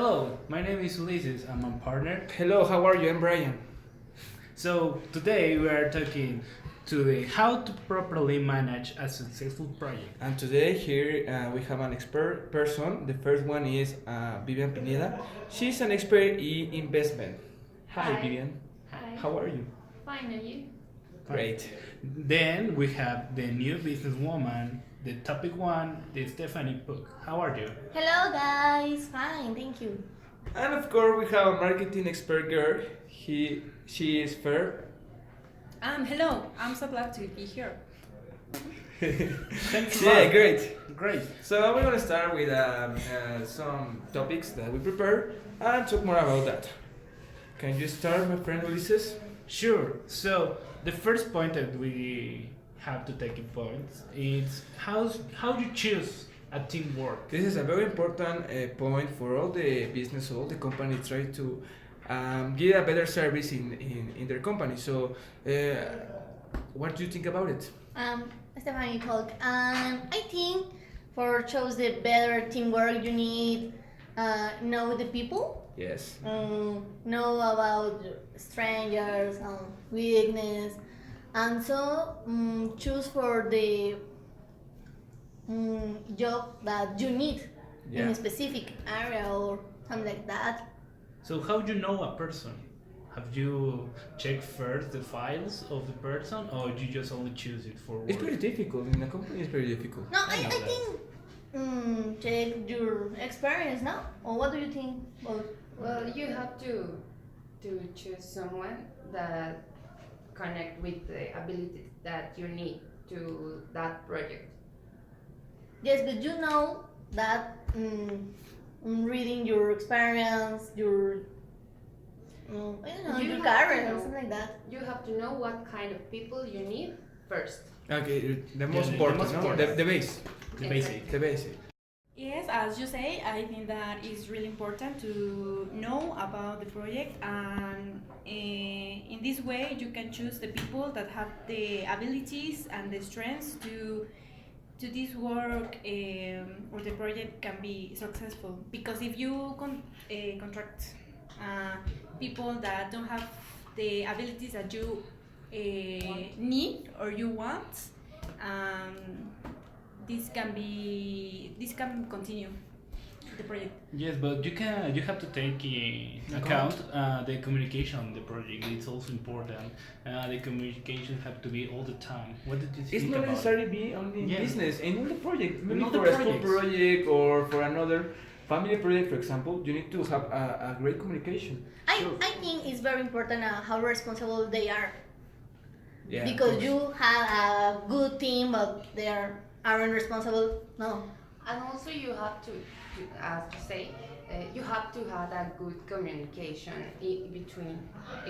Hello, my name is Ulysses. I'm a partner. Hello, how are you? I'm Brian. So today we are talking to the how to properly manage a successful project. And today here we have an expert person. The first one is Vivian Pineda. She's an expert in investment. Hi, Hi. Vivian. Hi. How are you? Fine, and you? Great. Then we have the new businesswoman, the topic one, the Stephanie Book. How are you? Hello guys, fine, thank you. And of course we have a marketing expert girl. She is fair. Hello, I'm so glad to be here. Thanks a Yeah, lot. great. Great. So we're gonna start with some topics that we prepare and talk more about that. Can you start, my friend Ulises? Sure. So the first point that we have to take in points is how you choose a teamwork. This is a very important point for all the business, all the company try to give a better service in their company. So, what do you think about it? Stephanie talk. I think for choose the better teamwork, you need know the people, Yes. know about strangers, weakness, and so choose for the job that you need in Yeah. a specific area or something like that. So how do you know a person? Have you checked first the files of the person, or you just only choose it for work? It's pretty difficult in a company. It's very difficult. No, I I know that. think check your experience now. Or what do you think? Well, you have to choose someone that connect with the abilities that you need to that project. Yes, but you know that reading your experience, your I don't know, You your have to career or know. something like that. You have to know what kind of people you need first. Okay, the most the important, most no? important. The base, The basic. the basic. Yes, as you say, I think that it's really important to know about the project, and in this way, you can choose the people that have the abilities and the strengths to this work, or the project can be successful. Because if you contract people that don't have the abilities that you need or you want, this can continue the project. Yes, but you have to take in account the communication on the project. It's also important. The communication have to be all the time. What did you It's think not about necessarily it? be only in Yeah. business, in all the project. Maybe all the for a school projects. project or for another family project, for example, you need to have a great communication. Sure. I think it's very important how responsible they are. Yeah. of Because course. you have a good team, but they aren't responsible. No. And also you have to as to say, you have to have a good communication between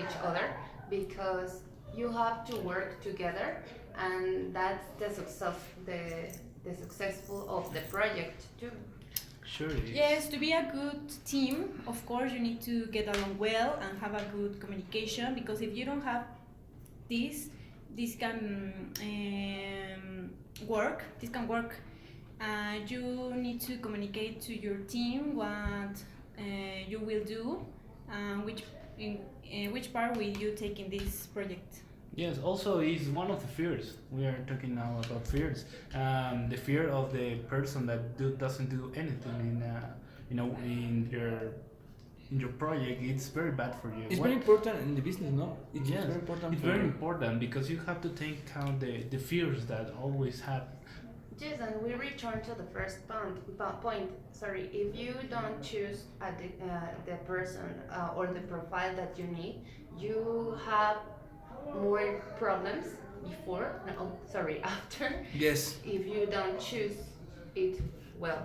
each other, because you have to work together, and that's the successful of the project too. Sure it is. Yes, to be a good team, of course, you need to get along well and have a good communication. Because if you don't have this can work. This can work. You need to communicate to your team what you will do, and which part will you take in this project. Yes, also is one of the fears. We are talking now about fears. The fear of the person that doesn't do anything in your project. It's very bad for you. It's What- very important in the business, no? It's Yes, very important. it's for very you. important because you have to take account the fears that always happen. Yes, and we return to the first point. Sorry, if you don't choose the person or the profile that you need, you have more problems before. No, sorry, after. Yes. If you don't choose it well.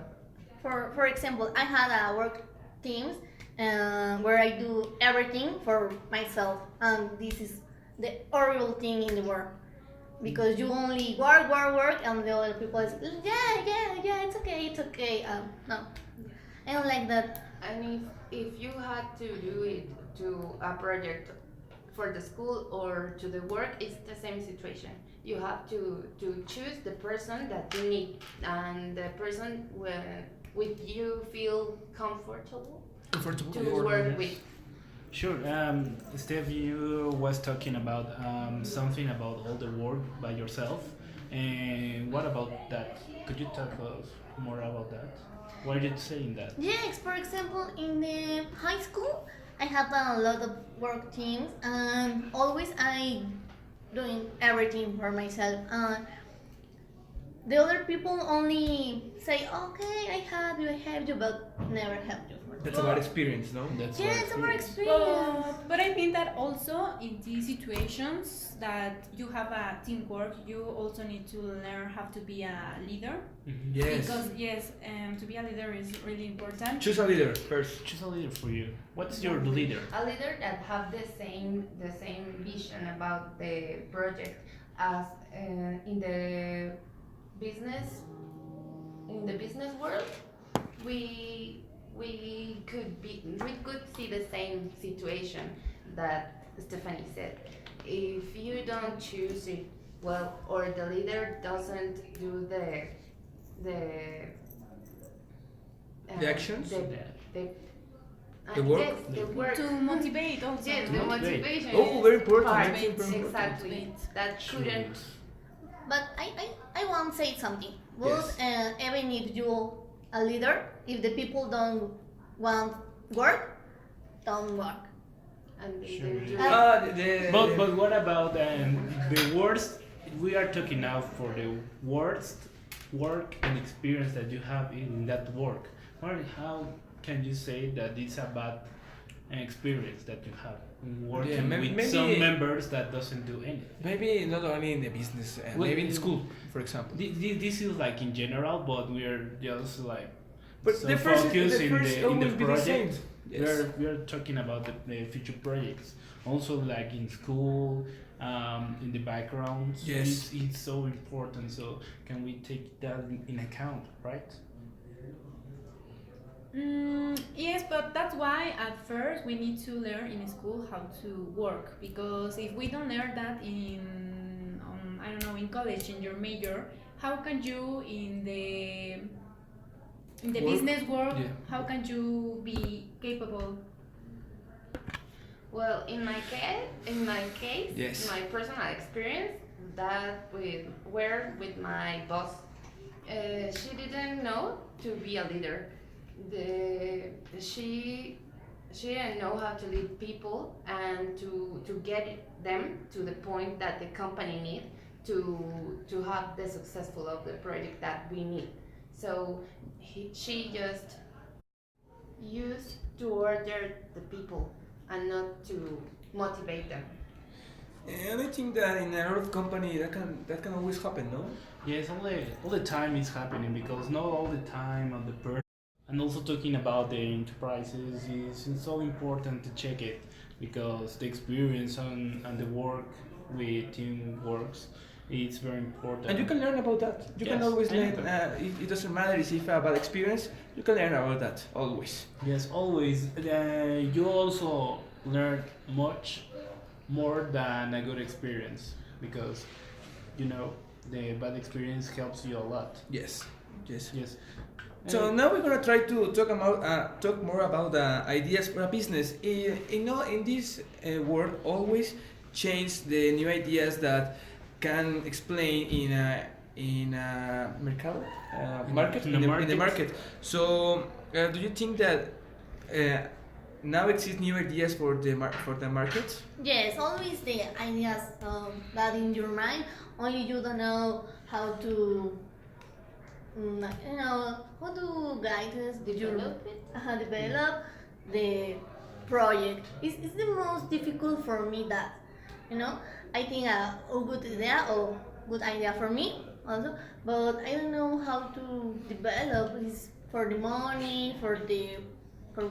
For example, I had a work teams where I do everything for myself, and this is the horrible thing in the world. Because you only work, and the other people is yeah, it's okay. No, I don't like that. And if you had to do it to a project for the school or to the work, it's the same situation. You have to choose the person that you need, and the person with you feel comfortable Comfortable. to Yes. work yes. with. Sure. Steph, you was talking about something about all the work by yourself. And what about that? Could you talk more about that? Why are you saying that? Yes, for example, in the high school, I have a lot of work teams, and always I doing everything for myself. The other people only say, "Okay, I have you," but never help you. That's about experience, no? That's Yeah, what it's our experience. experience. But I think that also in these situations that you have a teamwork, you also need to learn how to be a leader. Mhm. Yes. Because yes, to be a leader is really important. Choose a leader first. Choose a leader for you. What's your leader? A leader that have the same vision about the project as in the business world. We could see the same situation that Stephanie said. If you don't choose it well, or the leader doesn't do the The actions? the, Yeah. the, The work? yes, the work. To motivate also. Yes, To the motivate. motivation. Oh, is very important. part. That's very important. Exactly. Motivate. That couldn't. But I want to say something. But Yes. even if you a leader, if the people don't want work, don't work. And they Sure. do. But what about the worst? We are talking now for the worst work and experience that you have in that work. How can you say that it's a bad experience that you have working Yeah, with maybe- some members that doesn't do anything? Maybe not only in the business, Well, maybe in school, for example. This is like in general, but we are just like But so the first, focused the first in the always be the same. project. Yes. We are talking about the future projects. Also, like in school, in the background. Yes. It's so important. So can we take that in account, right? Yes, but that's why at first we need to learn in school how to work, because if we don't learn that I don't know, in college in your major, how can you in the Work? business world, Yeah. how can you be capable? Well, in my case, Yes. my personal experience, that with my boss, she didn't know to be a leader. She didn't know how to lead people and to get them to the point that the company need to have the successful of the project that we need. So she just used to order the people and not to motivate them. And I think that in a lot of company that can always happen, no? Yes, all the time it's happening because not all the time on the person. And also talking about the enterprises is so important to check it because the experience and the work with team works, it's very important. And you can learn about that. You can Yes, always I know learn. It doesn't matter if you have a bad experience. You can learn about that always. Yes, always. You also learn much more than a good experience because you know the bad experience helps you a lot. Yes. Yes. Yes. So now we're gonna try to talk more about ideas for a business. In this world, always change the new ideas that can explain in a mercado market In the in the market. market. So do you think that now exist new ideas for the market? Yes, always the ideas that in your mind, only you don't know how to, how to guide us, Develop it. develop the project. It's the most difficult for me that, I think a good idea or good idea for me also, but I don't know how to develop is for the money, for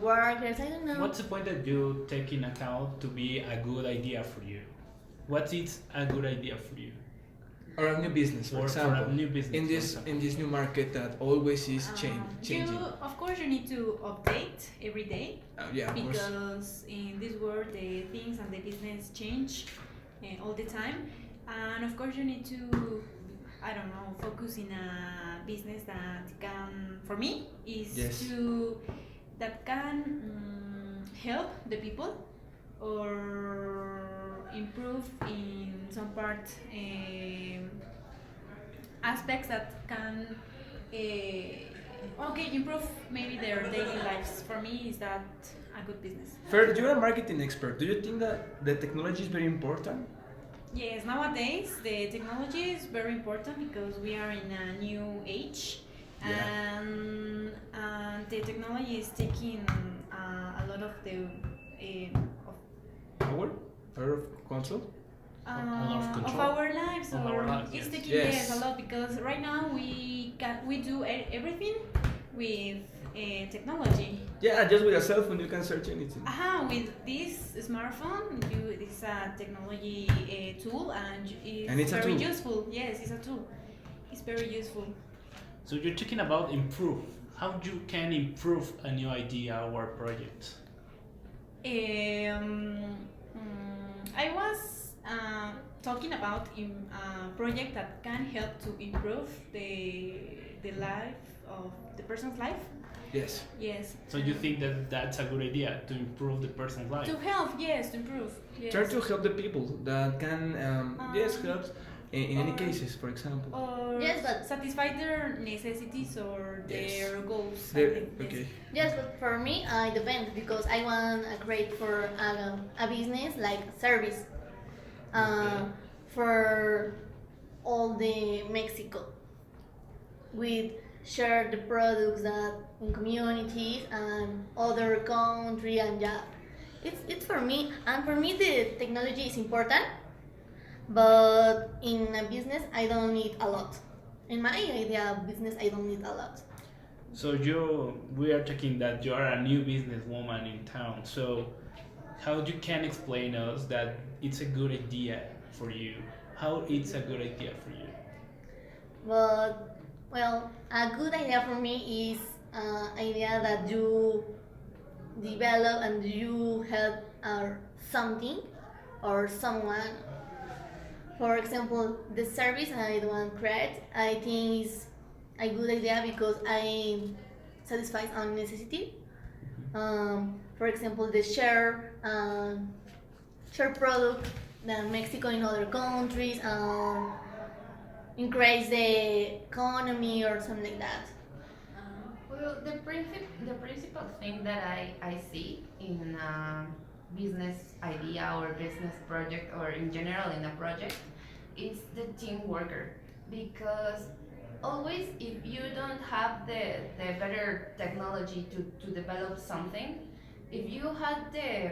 workers, I don't know. What's the point that you take in account to be a good idea for you? What is a good idea for you? Or a new business, for For example. a new business, in for this example. in this new market that always is changing. Of course, you need to update every day, Yeah, of course. because in this world the things and the business change all the time, and of course you need to I don't know, focus in a business that can, for me, is Yes. to that can help the people or improve in some part aspects that can okay improve maybe their daily lives. For me, is that a good business? Fer, you're a marketing expert. Do you think that the technology is very important? Yes, nowadays the technology is very important because we are in a new age, Yeah. and the technology is taking a lot of the of, Power? Power of control? lot of of control our lives, of or our lives, it's yes. taking Yes. yes a lot because right now we do everything with technology. Yeah, just with a cell phone you can search anything. Aha, with this smartphone, this is a technology tool And it's a very tool. useful. Yes, it's a tool. It's very useful. So you're talking about improve. How you can improve a new idea or project? I was talking about a project that can help to improve the life of the person's life. Yes. Yes. So you think that that's a good idea to improve the person's life? To help, yes, to improve. Yes. Try to help the people that can, yes, help in any or- cases, for example. Or Yes, but- satisfy their necessities or their Yes. goals. I There- think, yes. okay. Yes, but for me, it depends because I want to create for a business like service Okay. for all the Mexico with share the products that in communities and other country and yeah, it's for me and for me the technology is important, but in a business I don't need a lot. In my idea of business, I don't need a lot. So we are talking that you are a new businesswoman in town. So how you can explain us that it's a good idea for you? How it's a good idea for you? But well, a good idea for me is idea that you develop and you help something or someone. For example, the service I want to create, I think is a good idea because I satisfies our necessity. For example, the share product that Mexico in other countries, increase the economy or something like that. Well, the principal thing that I see in a business idea or business project or in general in a project is the team worker, because always if you don't have the better technology to develop something, if you had the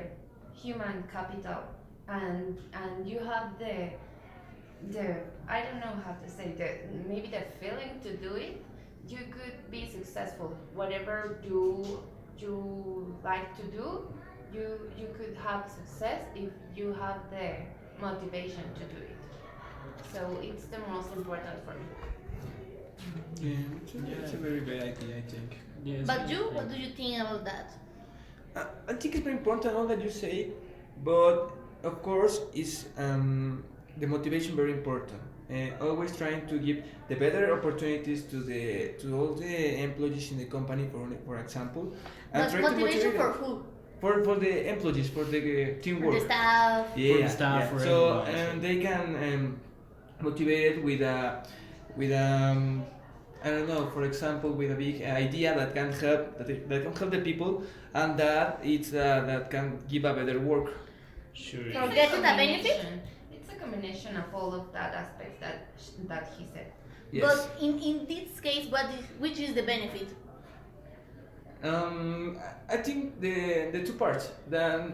human capital and you have the I don't know how to say the maybe the feeling to do it, you could be successful. Whatever you like to do, you could have success if you have the motivation to do it. So it's the most important for me. Yeah, it's a very bad idea, I think. Yes. But you, what do you think about that? I think it's very important all that you say, but of course, is the motivation very important. Always trying to give the better opportunities to all the employees in the company, for example, and But try to motivation motivate for them. who? For the employees, for the For teamwork. the staff. Yeah, For the staff, yeah. for So everyone, so. they can motivate it with I don't know, for example, with a big idea that can help that can help the people, and that it's that can give a better work. Sure. It's For a getting a benefit? combination. It's a combination of all of that aspects that he said. Yes. But in this case, which is the benefit? I think the two parts, the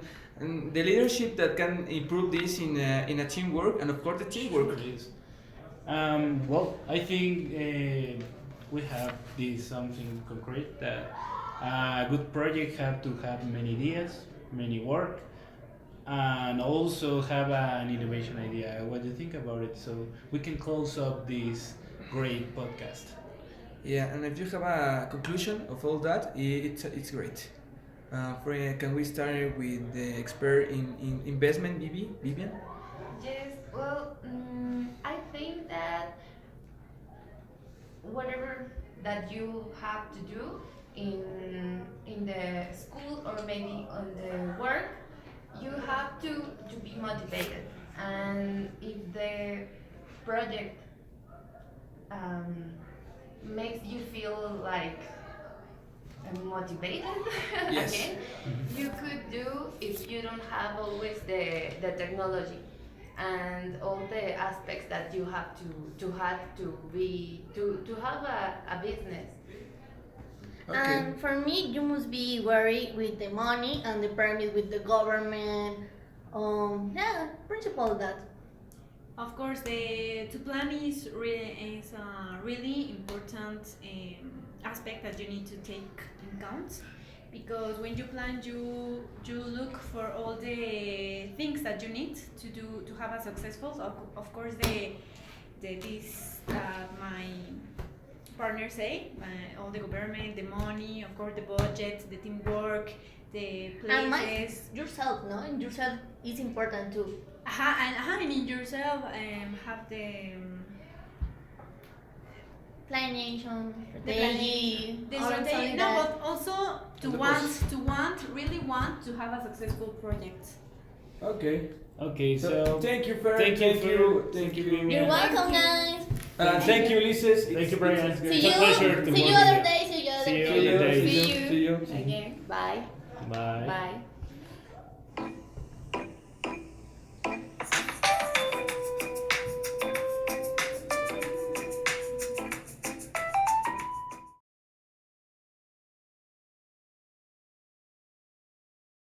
leadership that can improve this in a teamwork, and of course the teamwork. Sure it is. Well, I think we have this something concrete that a good project have to have many ideas, many work, and also have an innovation idea. What do you think about it? So we can close up this great podcast. Yeah, and if you have a conclusion of all that, it's great. Can we start with the expert in investment, Vivian? Yes, well, I think that whatever that you have to do in the school or maybe on the work, you have to be motivated. And if the project makes you feel like motivated Yes. again, you could do if you don't have always the technology and all the aspects that you have to have to have a business. Okay. And for me, you must be worried with the money and the permit with the government. Yeah, principle that. Of course, the to plan is is a really important aspect that you need to take in count, because when you plan, you look for all the things that you need to do to have a successful. Of course, the this that my partner say, all the government, the money, of course, the budget, the teamwork, the And places. yourself, no? And yourself is important too. And in yourself have the Planation, the strategy, the all strategy. something No, that- but also to And the want process. really want to have a successful project. Okay. Okay, so thank you, Fer. thank you for- Thank you. You're welcome, guys. Thank you, Ulises. thank you, Brian. See It's you. a pleasure to See you work other with day. See you other See you day. other day. See you. See you. Again, bye. Bye. Bye.